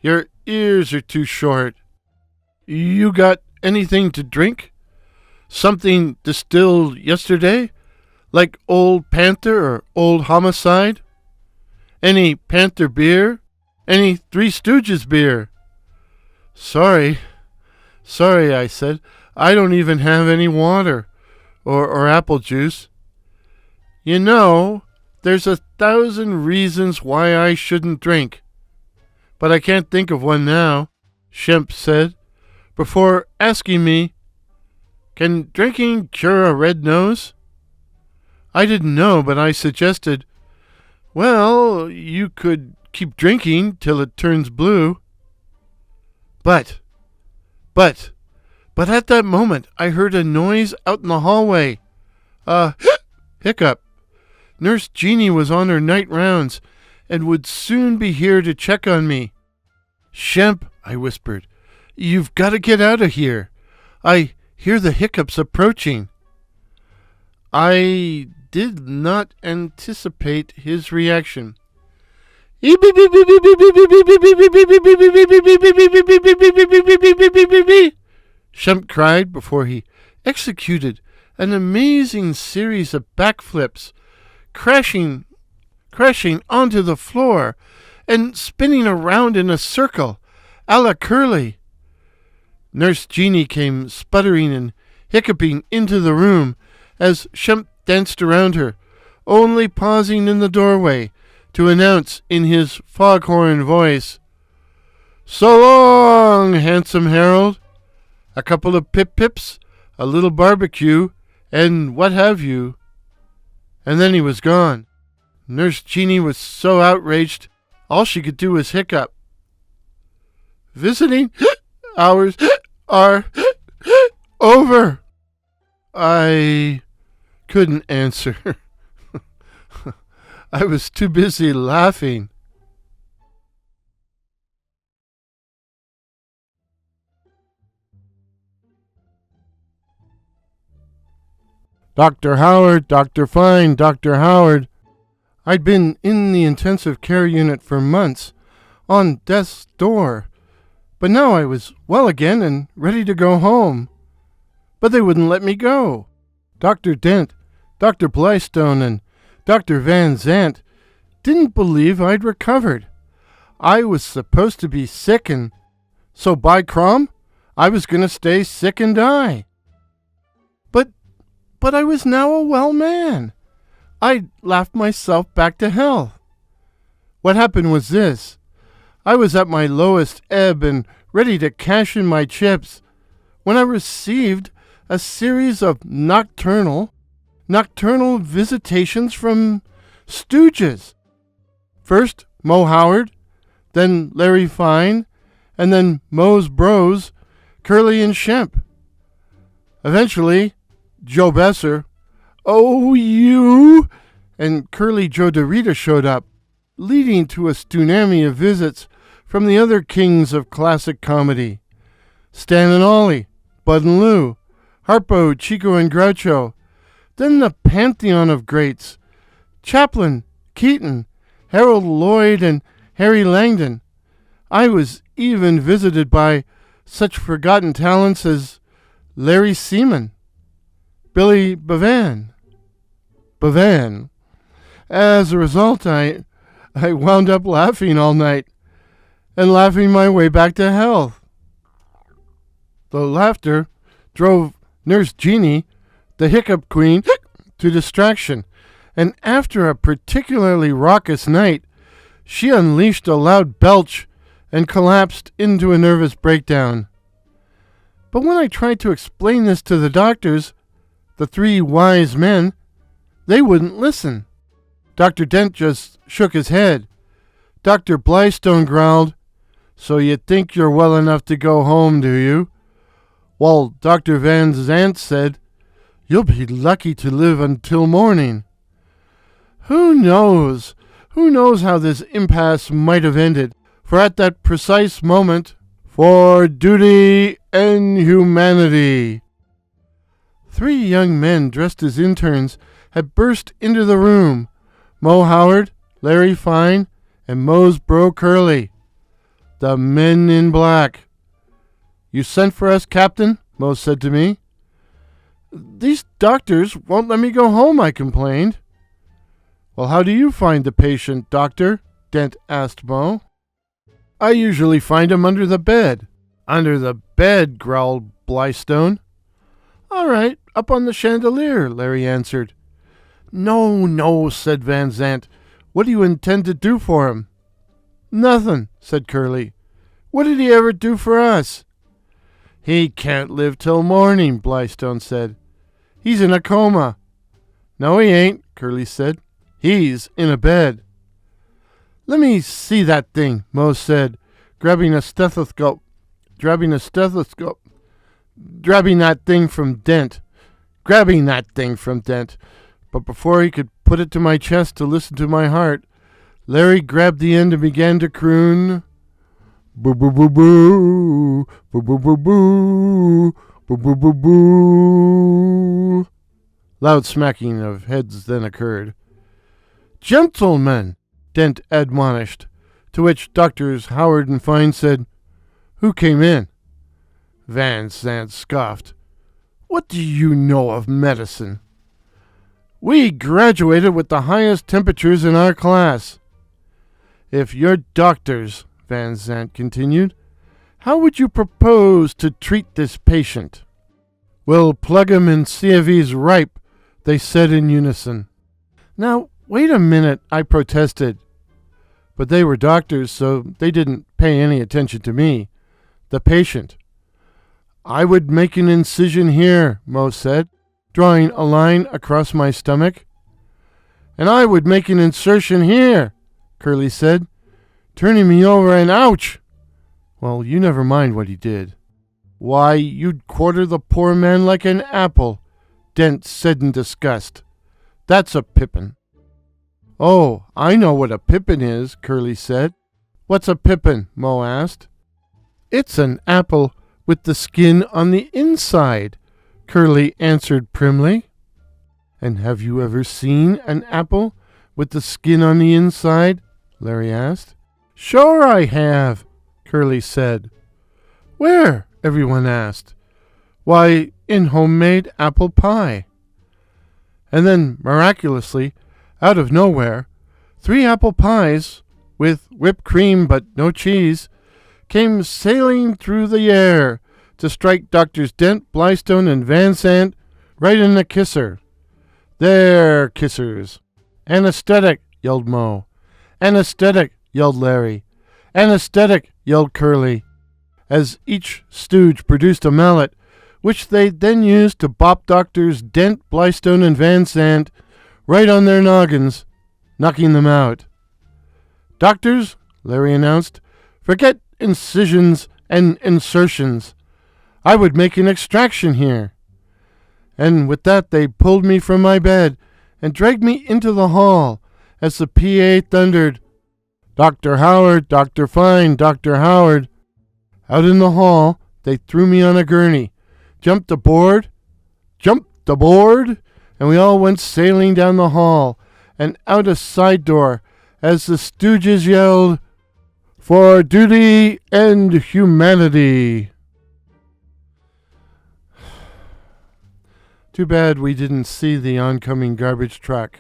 your ears are too short." "You got anything to drink? Something distilled yesterday, like Old Panther or Old Homicide? Any Panther beer? Any Three Stooges beer?" Sorry, I said. "I don't even have any water or apple juice." "You know, there's 1,000 reasons why I shouldn't drink, but I can't think of one now," Shemp said, before asking me, "Can drinking cure a red nose?" I didn't know, but I suggested, "Well, you could keep drinking till it turns blue." But But at that moment, I heard a noise out in the hallway. Hiccup. Nurse Jeannie was on her night rounds and would soon be here to check on me. Shemp, I whispered, you've got to get out of here. I hear the hiccups approaching. I did not anticipate his reaction. Shemp cried before he executed an amazing series of backflips, crashing onto the floor and spinning around in a circle, a la Curly. Nurse Jeannie came sputtering and hiccuping into the room as Shemp danced around her, only pausing in the doorway to announce in his foghorn voice, "So long, handsome Harold. A couple of pip-pips, a little barbecue, and what have you." And then he was gone. Nurse Jeannie was so outraged, all she could do was hiccup. "Visiting hours are over." I couldn't answer. I was too busy laughing. Dr. Howard, Dr. Fine, Dr. Howard. I'd been in the intensive care unit for months, on death's door, but now I was well again and ready to go home. But they wouldn't let me go. Dr. Dent, Dr. Blystone, and Dr. Van Zant didn't believe I'd recovered. I was supposed to be sick, and so by Crom, I was going to stay sick and die. But I was now a well man. I'd laughed myself back to health. What happened was this. I was at my lowest ebb and ready to cash in my chips when I received a series of nocturnal visitations from Stooges. First Mo Howard, then Larry Fine, and then Mo's bros, Curly and Shemp. Eventually, Joe Besser, "Oh, you!" and Curly Joe DeRita showed up, leading to a tsunami of visits from the other kings of classic comedy. Stan and Ollie, Bud and Lou, Harpo, Chico and Groucho, then the pantheon of greats, Chaplin, Keaton, Harold Lloyd, and Harry Langdon. I was even visited by such forgotten talents as Larry Seaman, Billy Bevan. As a result, I wound up laughing all night and laughing my way back to health. The laughter drove Nurse Jeannie, the hiccup queen, to distraction, and after a particularly raucous night, she unleashed a loud belch and collapsed into a nervous breakdown. But when I tried to explain this to the doctors, the three wise men, they wouldn't listen. Dr. Dent just shook his head. Dr. Blystone growled, "So you think you're well enough to go home, do you?" While Dr. Van Zant said, "You'll be lucky to live until morning." Who knows? Who knows how this impasse might have ended? For at that precise moment, for duty and humanity, three young men dressed as interns had burst into the room. Mo Howard, Larry Fine, and Mo's bro Curly. The men in black. "You sent for us, Captain?" Mo said to me. "These doctors won't let me go home," I complained. "Well, how do you find the patient, Doctor?" Dent asked Mo. "I usually find him under the bed." "Under the bed," growled Blystone. "All right, up on the chandelier," Larry answered. No, said Van Zant. "What do you intend to do for him?" "Nothing," said Curly. "What did he ever do for us?" "He can't live till morning," Blystone said. "He's in a coma." "No, he ain't," Curly said. "He's in a bed." "Let me see that thing," Mo said, grabbing a stethoscope. grabbing that thing from Dent. But before he could put it to my chest to listen to my heart, Larry grabbed the end and began to croon, "Boo boo boo boo, boo boo boo boo, boo boo boo boo." Loud smacking of heads then occurred. "Gentlemen," Dent admonished, to which Doctors Howard and Fine said, "Who came in?" Van Sant scoffed. "What do you know of medicine?" "We graduated with the highest temperatures in our class." "If you're doctors," Van Sant continued, "how would you propose to treat this patient?" "We'll plug him and see if he's ripe," they said in unison. "Now, wait a minute," I protested. But they were doctors, so they didn't pay any attention to me, the patient. "I would make an incision here," Mo said, drawing a line across my stomach. "And I would make an insertion here," Curly said, turning me over, and ouch! Well, you never mind what he did. "Why, you'd quarter the poor man like an apple," Dent said in disgust. "That's a pippin." "Oh, I know what a pippin is," Curly said. "What's a pippin?" Mo asked. "It's an apple with the skin on the inside," Curly answered primly. "And have you ever seen an apple with the skin on the inside?" Larry asked. "Sure I have," Curly said. "Where?" everyone asked. "Why, in homemade apple pie." And then, miraculously, out of nowhere, 3 apple pies, with whipped cream but no cheese, came sailing through the air to strike Doctors Dent, Blystone, and Van Sant right in the kisser. "There, kissers." "Anesthetic," yelled Mo. "Anesthetic," yelled Larry. "Anesthetic," yelled Curly, as each stooge produced a mallet, which they then used to bop Doctors Dent, Blystone, and Van Sant right on their noggins, knocking them out. "Doctors," Larry announced, "forget incisions and insertions. I would make an extraction here." And with that they pulled me from my bed and dragged me into the hall as the PA thundered, "Dr. Howard, Dr. Fine, Dr. Howard." Out in the hall they threw me on a gurney, jumped aboard, and we all went sailing down the hall and out a side door as the Stooges yelled, "For duty and humanity." Too bad we didn't see the oncoming garbage truck.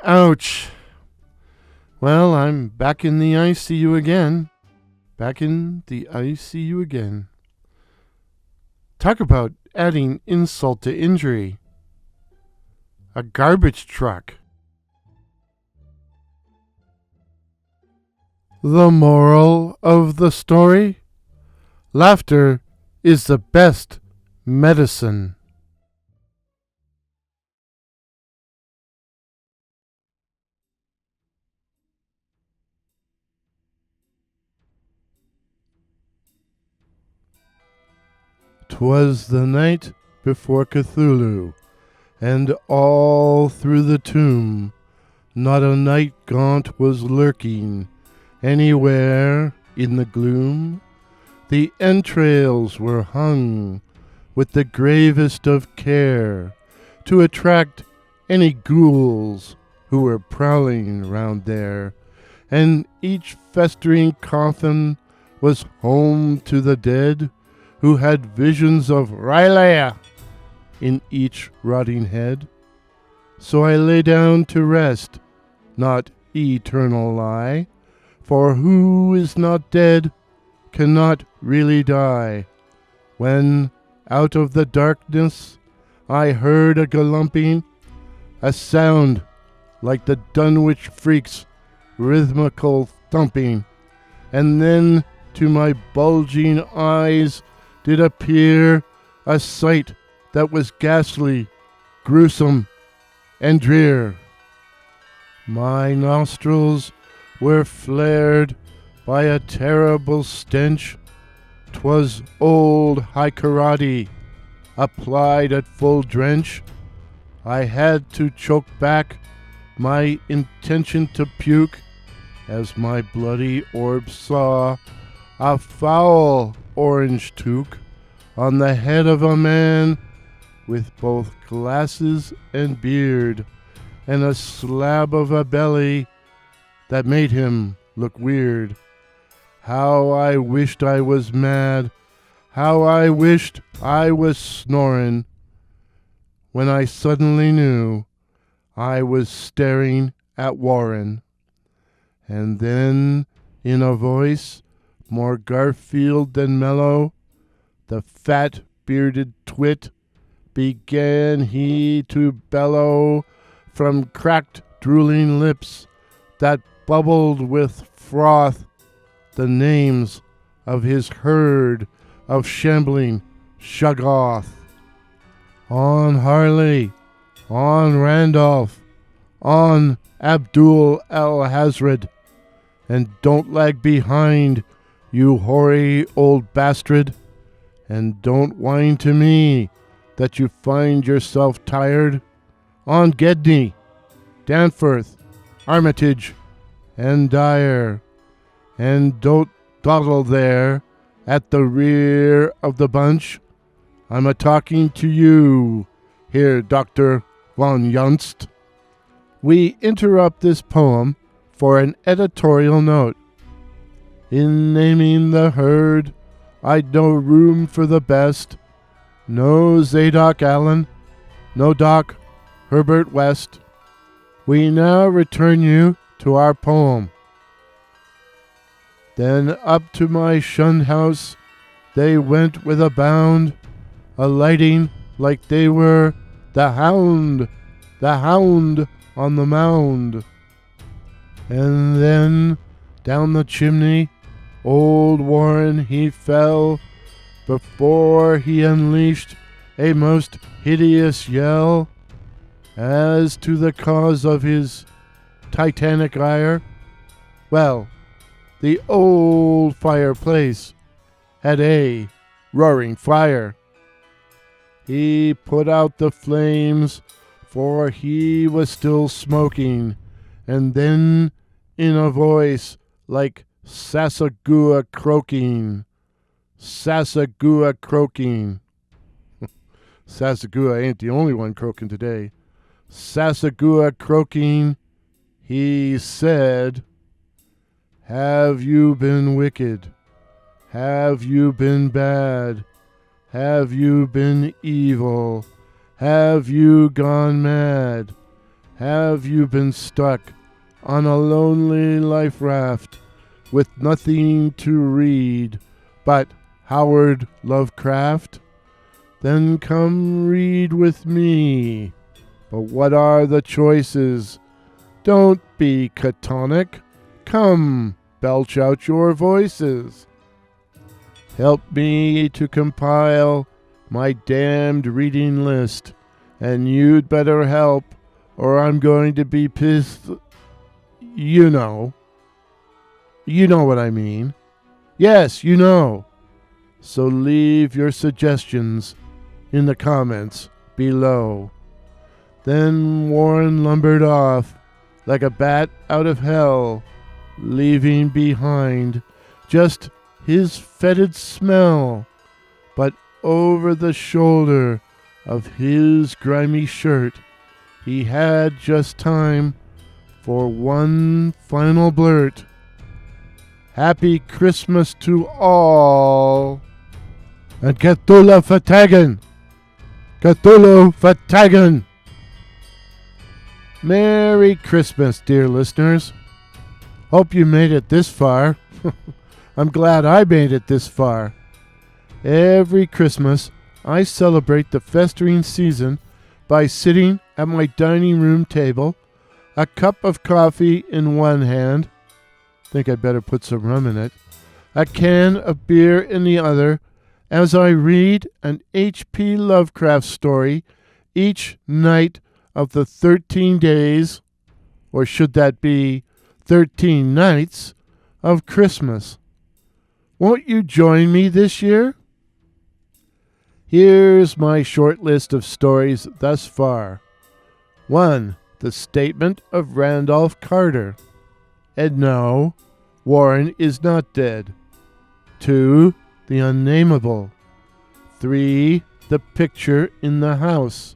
Ouch. Well, I'm back in the ICU again. Talk about adding insult to injury. A garbage truck. The moral of the story? Laughter is the best medicine. "'Twas the night before Cthulhu, and all through the tomb not a night gaunt was lurking. Anywhere in the gloom the entrails were hung with the gravest of care to attract any ghouls who were prowling round there, and each festering coffin was home to the dead who had visions of Rylea in each rotting head. So I lay down to rest, not eternal lie, for who is not dead cannot really die, when out of the darkness I heard a galumping, a sound like the Dunwich Freak's rhythmical thumping, and then to my bulging eyes did appear a sight that was ghastly, gruesome, and drear. My nostrils were flared by a terrible stench, 'Twas old high karate, applied at full drench. I had to choke back my intention to puke as my bloody orb saw a foul orange toque on the head of a man with both glasses and beard, and a slab of a belly that made him look weird. How I wished I was mad, how I wished I was snoring, when I suddenly knew I was staring at Warren. And then, in a voice more Garfield than mellow, the fat bearded twit began he to bellow from cracked drooling lips that bubbled with froth the names of his herd of shambling Shoggoth. On Harley, on Randolph, on Abdul al-Hazred, and don't lag behind, you hoary old bastard, and don't whine to me that you find yourself tired. On Gedney, Danforth, Armitage, and Dyer, and don't dawdle there at the rear of the bunch. I'm a-talking to you, here, Dr. von Junst. We interrupt this poem for an editorial note. In naming the herd, I'd no room for the best. No Zadok Allen, no Doc Herbert West. We now return you to our poem. Then up to my shunned house they went with a bound, alighting like they were the hound on the mound. And then down the chimney old Warren he fell, before he unleashed a most hideous yell. As to the cause of his titanic ire, well, the old fireplace had a roaring fire. He put out the flames, for he was still smoking, and then, in a voice like Sasagua croaking, Sasagua ain't the only one croaking today. Sasagua croaking, he said, have you been wicked? Have you been bad? Have you been evil? Have you gone mad? Have you been stuck on a lonely life raft with nothing to read but Howard Lovecraft? Then come read with me. But what are the choices? Don't be catonic. Come, belch out your voices. Help me to compile my damned reading list, and you'd better help, or I'm going to be pissed. You know what I mean. Yes, you know. So leave your suggestions in the comments below. Then Warren lumbered off like a bat out of hell, leaving behind just his fetid smell. But over the shoulder of his grimy shirt, he had just time for one final blurt. Happy Christmas to all, and Cthulhu Fhtagn! Cthulhu Fhtagn! Merry Christmas, dear listeners. Hope you made it this far. I'm glad I made it this far. Every Christmas, I celebrate the festering season by sitting at my dining room table, a cup of coffee in one hand, think I'd better put some rum in it, a can of beer in the other, as I read an H.P. Lovecraft story each night of the 13 days, or should that be 13 nights, of Christmas. Won't you join me this year? Here's my short list of stories thus far. 1. The Statement of Randolph Carter. And no, Warren is not dead. 2. The Unnameable. 3. The Picture in the House.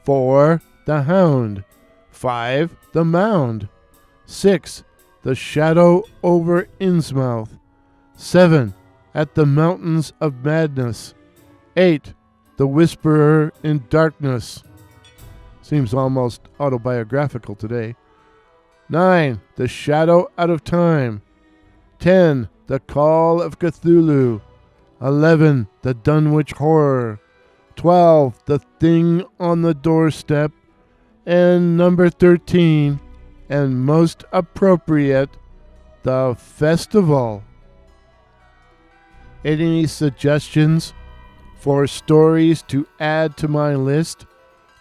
4. The Hound. 5. The Mound. 6. The Shadow over Innsmouth. 7. At the Mountains of Madness. 8. The Whisperer in Darkness. Seems almost autobiographical today. 9. The Shadow Out of Time. 10. The Call of Cthulhu. 11. The Dunwich Horror. 12. The Thing on the Doorstep. And number 13, and most appropriate, The Festival. Any suggestions for stories to add to my list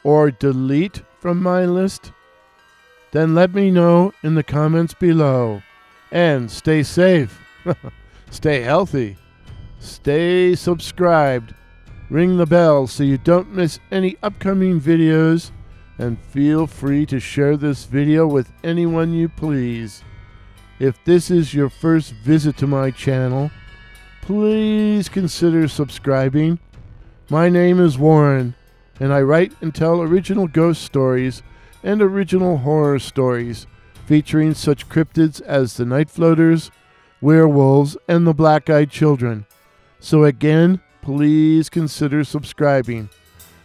or delete from my list? Then let me know in the comments below. And stay safe, stay healthy, stay subscribed, ring the bell so you don't miss any upcoming videos, and feel free to share this video with anyone you please. If this is your first visit to my channel, please consider subscribing. My name is Warren, and I write and tell original ghost stories and original horror stories featuring such cryptids as the Night Floaters, werewolves, and the Black-Eyed Children. So again, please consider subscribing.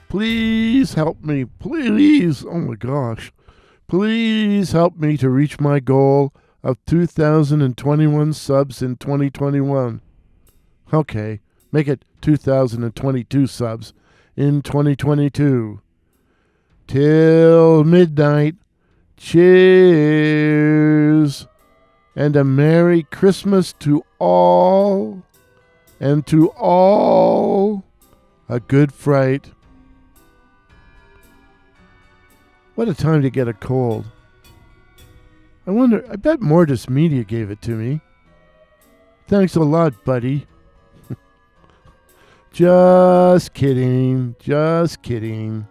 Please help me, please, oh my gosh, please help me to reach my goal of 2,021 subs in 2021. Okay, make it 2,022 subs in 2022. Till midnight, cheers, and a Merry Christmas to all, and to all a good fright. What a time to get a cold. I bet Mortis Media gave it to me. Thanks a lot, buddy. Just kidding, just kidding.